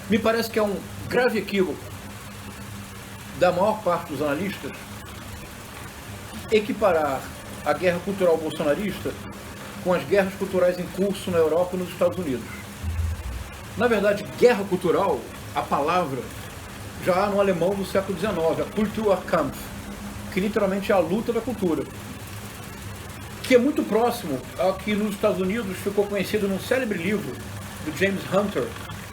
Me parece que é um grave equívoco da maior parte dos analistas equiparar a guerra cultural bolsonarista com as guerras culturais em curso na Europa e nos Estados Unidos. Na verdade, guerra cultural, a palavra, já há no alemão do século XIX, a Kulturkampf, que literalmente é a luta da cultura, que é muito próximo ao que nos Estados Unidos ficou conhecido num célebre livro do James Hunter,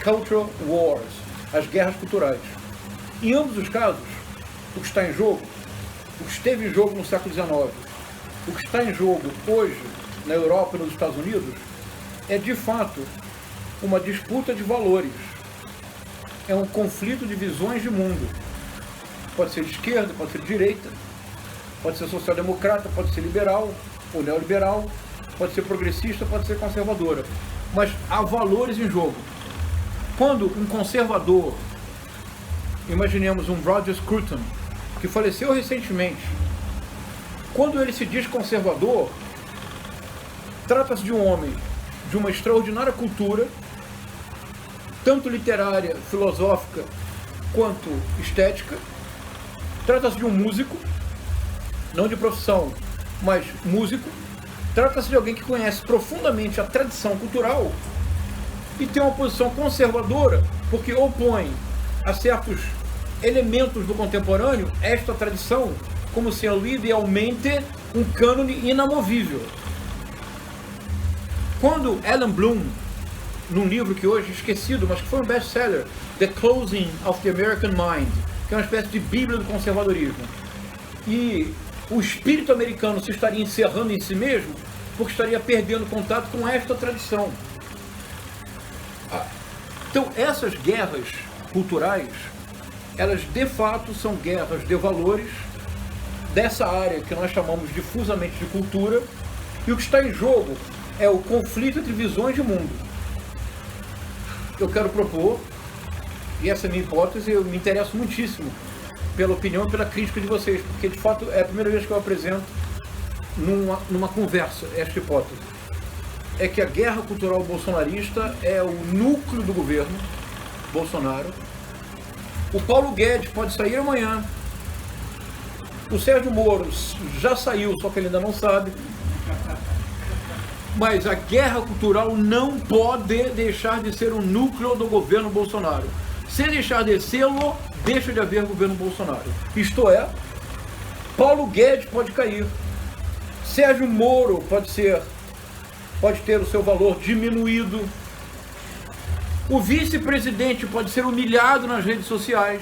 Cultural Wars, as guerras culturais. Em ambos os casos, o que está em jogo, o que esteve em jogo no século XIX, o que está em jogo hoje na Europa e nos Estados Unidos, é de fato uma disputa de valores, é um conflito de visões de mundo. Pode ser de esquerda, pode ser de direita, pode ser social-democrata, pode ser liberal ou neoliberal, pode ser progressista, pode ser conservadora, mas há valores em jogo. Quando um conservador, imaginemos um Roger Scruton, que faleceu recentemente, quando ele se diz conservador, trata-se de um homem de uma extraordinária cultura, tanto literária, filosófica, quanto estética. Trata-se de um músico, não de profissão, mas músico. Trata-se de alguém que conhece profundamente a tradição cultural e tem uma posição conservadora, porque opõe a certos elementos do contemporâneo esta tradição como sendo idealmente um cânone inamovível. Quando Alan Bloom, num livro que hoje é esquecido, mas que foi um best-seller, The Closing of the American Mind, que é uma espécie de bíblia do conservadorismo, e o espírito americano se estaria encerrando em si mesmo porque estaria perdendo contato com esta tradição. Então, essas guerras culturais, elas de fato são guerras de valores dessa área que nós chamamos difusamente de cultura, e o que está em jogo é o conflito entre visões de mundo. Eu quero propor, e essa é a minha hipótese, eu me interesso muitíssimo pela opinião e pela crítica de vocês, porque de fato é a primeira vez que eu apresento numa conversa esta hipótese. É que a guerra cultural bolsonarista é o núcleo do governo Bolsonaro. O Paulo Guedes pode sair amanhã. O Sérgio Moro já saiu, só que ele ainda não sabe. Mas a guerra cultural não pode deixar de ser o núcleo do governo Bolsonaro. Se deixar de sê-lo, deixa de haver governo Bolsonaro. Isto é, Paulo Guedes pode cair. Sérgio Moro pode ter o seu valor diminuído. O vice-presidente pode ser humilhado nas redes sociais.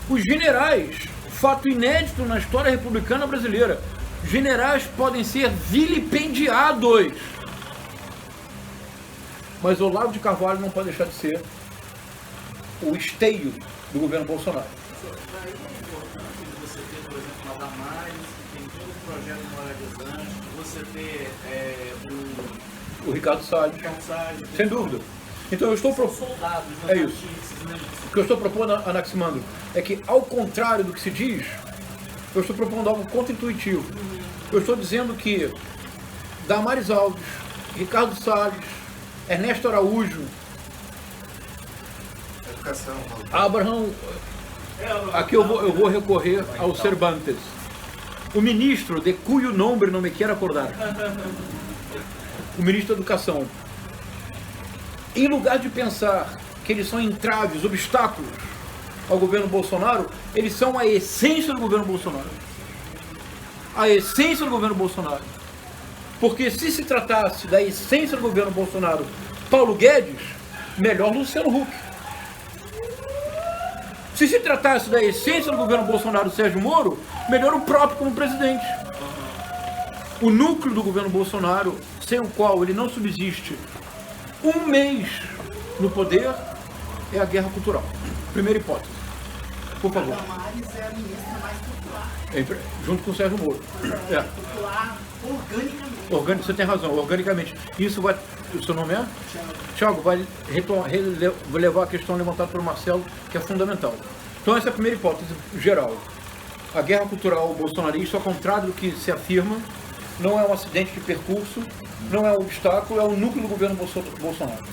Os generais, fato inédito na história republicana brasileira, generais podem ser vilipendiados. Mas Olavo de Carvalho não pode deixar de ser o esteio do governo Bolsonaro. Daí a importância de você ter, por exemplo, a Damares, que tem todo o projeto moralizante, você ter o Ricardo Salles. Sem dúvida. Então eu estou propondo. É isso. O que eu estou propondo, Anaximandro, é que, ao contrário do que se diz, eu estou propondo algo contra-intuitivo. Eu estou dizendo que Damares Alves, Ricardo Salles, Ernesto Araújo, Abraham, aqui eu vou recorrer ao Cervantes, o ministro de cujo nome não me quero acordar, o ministro da Educação, em lugar de pensar que eles são entraves, obstáculos ao governo Bolsonaro, eles são a essência do governo Bolsonaro. A essência do governo Bolsonaro. Porque se se tratasse da essência do governo Bolsonaro, Paulo Guedes, melhor Luciano Huck. Se se tratasse da essência do governo Bolsonaro, Sérgio Moro, melhor o próprio como presidente. O núcleo do governo Bolsonaro, sem o qual ele não subsiste um mês no poder, é a guerra cultural. Primeira hipótese. Por favor. A Damares é a ministra mais popular. Junto com o Sérgio Moro. Popular organicamente. Você tem razão, organicamente. Isso vai. O seu nome é? Thiago, vai levar a questão levantada pelo Marcelo, que é fundamental. Então, essa é a primeira hipótese geral. A guerra cultural bolsonarista, ao contrário do que se afirma, não é um acidente de percurso, não é um obstáculo, é o núcleo do governo Bolsonaro.